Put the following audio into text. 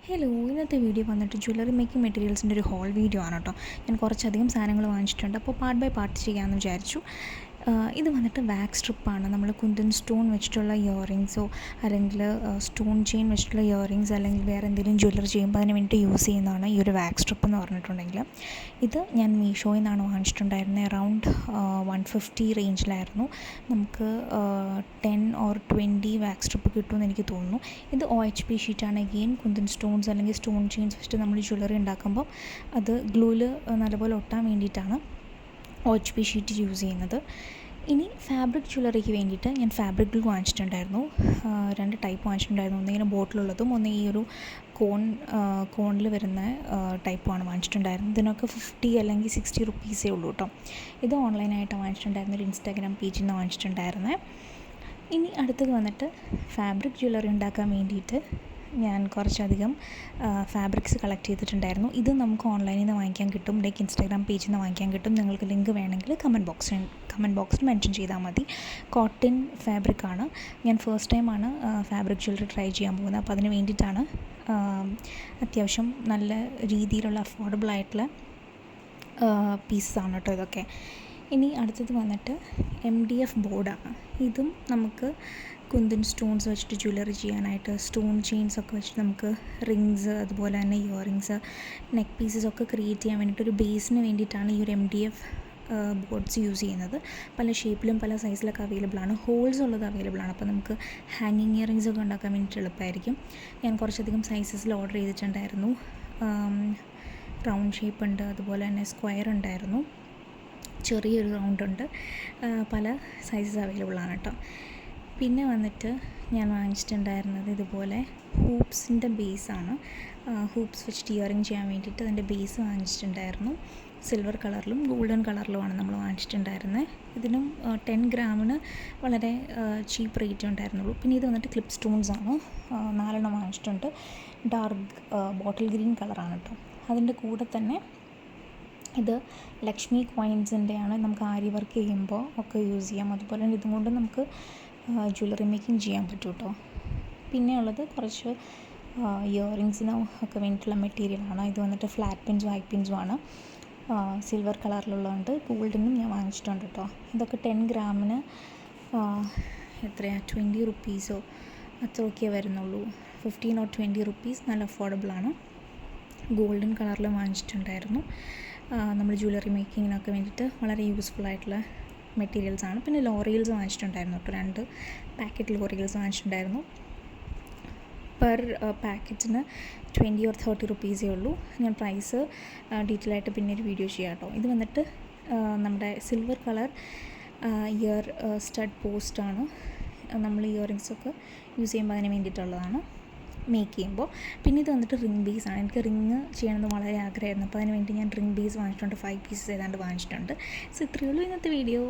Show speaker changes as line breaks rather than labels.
Hello, ഇന്നത്തെ video വന്നിട്ട് jewellery making മെറ്റീരിയൽസിൻ്റെ ഒരു ഹോൾ വീഡിയോ ആണ് കേട്ടോ. ഞാൻ കുറച്ചധികം സാധനങ്ങൾ വാങ്ങിച്ചിട്ടുണ്ട്, അപ്പോൾ പാർട്ട് ബൈ പാർട്ട് ചെയ്യാമെന്ന് വിചാരിച്ചു. ഇത് വന്നിട്ട് വാക്സ് സ്ട്രിപ്പാണ്. നമ്മൾ കുന്തൻ സ്റ്റോൺ വെച്ചിട്ടുള്ള ഇയറിങ്സോ അല്ലെങ്കിൽ സ്റ്റോൺ ചെയിൻ വെച്ചിട്ടുള്ള ഇയറിങ്സ് അല്ലെങ്കിൽ വേറെ എന്തെങ്കിലും ജ്വല്ലറി ചെയ്യുമ്പോൾ അതിന് വേണ്ടി യൂസ് ചെയ്യുന്നതാണ് ഈ ഒരു വാക്സ് സ്ട്രിപ്പ് എന്ന് പറഞ്ഞിട്ടുണ്ടെങ്കിൽ. ഇത് ഞാൻ മീഷോയിൽ നിന്നാണ് വാങ്ങിച്ചിട്ടുണ്ടായിരുന്നത്. അറൗണ്ട് 150 റേഞ്ചിലായിരുന്നു. നമുക്ക് 10 or 20 വാക്സ് സ്ട്രിപ്പ് കിട്ടുമെന്ന് എനിക്ക് തോന്നുന്നു. ഇത് OHP ഷീറ്റാണ്. എഗെയിൻ കുന്തൻ സ്റ്റോൺസ് അല്ലെങ്കിൽ സ്റ്റോൺ ചെയിൻസ് വെച്ചിട്ട് നമ്മൾ ജ്വല്ലറി ഉണ്ടാക്കുമ്പോൾ അത് ഗ്ലൂവിൽ നല്ലപോലെ ഒട്ടാൻ വേണ്ടിയിട്ടാണ് OHP ഷീറ്റ് യൂസ് ചെയ്യുന്നത്. ഇനി ഫാബ്രിക് ജ്വല്ലറിക്ക് വേണ്ടിയിട്ട് ഞാൻ ഫാബ്രിക് ഗ്ലൂ വാങ്ങിച്ചിട്ടുണ്ടായിരുന്നു. 2 ടൈപ്പ് വാങ്ങിച്ചിട്ടുണ്ടായിരുന്നു. ഒന്നിങ്ങനെ ബോട്ടിലുള്ളതും ഒന്ന് ഈ ഒരു കോണിൽ വരുന്ന ടൈപ്പുമാണ് വാങ്ങിച്ചിട്ടുണ്ടായിരുന്നത്. ഇതിനൊക്കെ 50 അല്ലെങ്കിൽ 60 റുപ്പീസേ ഉള്ളൂ കേട്ടോ. ഇത് ഓൺലൈനായിട്ട് വാങ്ങിച്ചിട്ടുണ്ടായിരുന്ന ഒരു ഇൻസ്റ്റാഗ്രാം പേജിൽ നിന്ന് വാങ്ങിച്ചിട്ടുണ്ടായിരുന്നത്. ഇനി അടുത്തത് വന്നിട്ട് ഫാബ്രിക് ജ്വല്ലറി ഉണ്ടാക്കാൻ വേണ്ടിയിട്ട് ഞാൻ കുറച്ചധികം ഫാബ്രിക്സ് കളക്ട് ചെയ്തിട്ടുണ്ടായിരുന്നു. ഇത് നമുക്ക് ഓൺലൈനിൽ നിന്ന് വാങ്ങിക്കാൻ കിട്ടും, ലൈക്ക് ഇൻസ്റ്റാഗ്രാം പേജിൽ നിന്ന് വാങ്ങിക്കാൻ കിട്ടും. നിങ്ങൾക്ക് ലിങ്ക് വേണമെങ്കിൽ കമൻറ്റ് ബോക്സിൽ മെൻഷൻ ചെയ്താൽ മതി. കോട്ടൺ ഫാബ്രിക്കാണ്. ഞാൻ ഫസ്റ്റ് ടൈമാണ് ഫാബ്രിക് ജ്വല്ലറി ട്രൈ ചെയ്യാൻ പോകുന്നത്. അപ്പോൾ അതിന് വേണ്ടിയിട്ടാണ് അത്യാവശ്യം നല്ല രീതിയിലുള്ള അഫോർഡബിൾ ആയിട്ടുള്ള പീസസാണ് കേട്ടോ ഇതൊക്കെ. ഇനി അടുത്തത് വന്നിട്ട് MDF ബോർഡാണ്. ഇതും നമുക്ക് കുന്തൻ സ്റ്റോൺസ് വെച്ചിട്ട് ജ്വല്ലറി ചെയ്യാനായിട്ട് സ്റ്റോൺ ചെയിൻസ് ഒക്കെ വെച്ചിട്ട് നമുക്ക് റിങ്സ് അതുപോലെ തന്നെ ഇയറിങ്സ് നെക്ക് പീസസ് ഒക്കെ ക്രിയേറ്റ് ചെയ്യാൻ വേണ്ടിയിട്ട് ഒരു ബേസിന് വേണ്ടിയിട്ടാണ് ഈ ഒരു MDF ബോർഡ്സ് യൂസ് ചെയ്യുന്നത്. പല ഷേപ്പിലും പല സൈസിലൊക്കെ അവൈലബിൾ ആണ്. ഹോൾസ് ഉള്ളത് അവൈലബിൾ ആണ്. അപ്പോൾ നമുക്ക് ഹാങ്ങിങ് ഇയറിങ്സ് ഒക്കെ ഉണ്ടാക്കാൻ വേണ്ടിയിട്ട് എളുപ്പമായിരിക്കും. ഞാൻ കുറച്ചധികം സൈസസിൽ ഓർഡർ ചെയ്തിട്ടുണ്ടായിരുന്നു. റൗണ്ട് ഷേപ്പ് ഉണ്ട്, അതുപോലെ തന്നെ സ്ക്വയർ ഉണ്ടായിരുന്നു, ചെറിയൊരു റൗണ്ട് ഉണ്ട്. പല സൈസസ് അവൈലബിൾ ആണ് കേട്ടോ. പിന്നെ വന്നിട്ട് ഞാൻ വാങ്ങിച്ചിട്ടുണ്ടായിരുന്നത് ഇതുപോലെ ഹൂപ്സിൻ്റെ ബേസാണ്. ഹൂപ്സ് വെച്ചിട്ട് ഇയറിങ് ചെയ്യാൻ വേണ്ടിയിട്ട് അതിൻ്റെ ബേസ് വാങ്ങിച്ചിട്ടുണ്ടായിരുന്നു. സിൽവർ കളറിലും ഗോൾഡൻ കളറിലുമാണ് നമ്മൾ വാങ്ങിച്ചിട്ടുണ്ടായിരുന്നത്. ഇതിനും 10 ഗ്രാമിന് വളരെ ചീപ്പ് റേറ്റ് ഉണ്ടായിരുന്നുള്ളൂ. പിന്നെ ഇത് വന്നിട്ട് ക്ലിപ്പ് സ്റ്റോൺസ് ആണ്. 4 എണ്ണം വാങ്ങിച്ചിട്ടുണ്ട്. ഡാർക്ക് ബോട്ടിൽ ഗ്രീൻ കളറാണ് കേട്ടോ. അതിൻ്റെ കൂടെ തന്നെ ഇത് ലക്ഷ്മി കോയിൻസിൻ്റെയാണ്. നമുക്ക് ആരി വർക്ക് ചെയ്യുമ്പോൾ ഒക്കെ യൂസ് ചെയ്യാം. അതുപോലെ തന്നെ ഇതും കൊണ്ട് നമുക്ക് ജ്വല്ലറി മേക്കിംഗ് ചെയ്യാൻ പറ്റും കേട്ടോ. പിന്നെ ഉള്ളത് കുറച്ച് ഇയറിങ്സിന് ഒക്കെ വേണ്ടിയിട്ടുള്ള മെറ്റീരിയലാണ്. ഇത് വന്നിട്ട് ഫ്ലാറ്റ് പിൻസും ഹൈ പിൻസും ആണ്. സിൽവർ കളറിലുള്ളതുണ്ട്, ഗോൾഡിനും ഞാൻ വാങ്ങിച്ചിട്ടുണ്ട് കേട്ടോ. ഇതൊക്കെ 10 ഗ്രാമിന് എത്രയാണ് 20 റുപ്പീസോ അത്രയൊക്കെ വരുന്നുള്ളൂ. 15 or 20 റുപ്പീസ്. നല്ല അഫോർഡബിളാണ്. ഗോൾഡൻ കളറിൽ വാങ്ങിച്ചിട്ടുണ്ടായിരുന്നു. നമ്മൾ ജ്വല്ലറി മേക്കിങ്ങിനൊക്കെ വേണ്ടിയിട്ട് വളരെ യൂസ്ഫുൾ ആയിട്ടുള്ള മെറ്റീരിയൽസാണ്. പിന്നെ ലോറിയൽസ് വാങ്ങിച്ചിട്ടുണ്ടായിരുന്നു കേട്ടോ. 2 പാക്കറ്റ് ലോറിയൽസ് വാങ്ങിച്ചിട്ടുണ്ടായിരുന്നു. പെർ പാക്കറ്റിന് 20 or 30 റുപ്പീസേ ഉള്ളൂ. ഞാൻ പ്രൈസ് ഡീറ്റെയിൽ ആയിട്ട് പിന്നെ ഒരു വീഡിയോ ചെയ്യാം കേട്ടോ. ഇത് വന്നിട്ട് നമ്മുടെ സിൽവർ കളർ ഇയർ സ്റ്റഡ് പോസ്റ്റാണ്. നമ്മൾ ഇയറിങ്സൊക്കെ യൂസ് ചെയ്യുമ്പോൾ അതിന് വേണ്ടിയിട്ടുള്ളതാണ് മേക്ക് ചെയ്യുമ്പോൾ. പിന്നെ ഇത് വന്നിട്ട് റിംഗ് ബേസാണ്. എനിക്ക് റിങ് ചെയ്യണമെന്ന് വളരെ ആഗ്രഹമായിരുന്നു. അപ്പോൾ അതിന് വേണ്ടി ഞാൻ റിംഗ് ബേസ് വാങ്ങിച്ചിട്ടുണ്ട്. 5 പീസസ് ഏതാണ്ട് വാങ്ങിച്ചിട്ടുണ്ട്. സോ ഇത്രയേ ഉള്ളൂ ഇന്നത്തെ വീഡിയോ.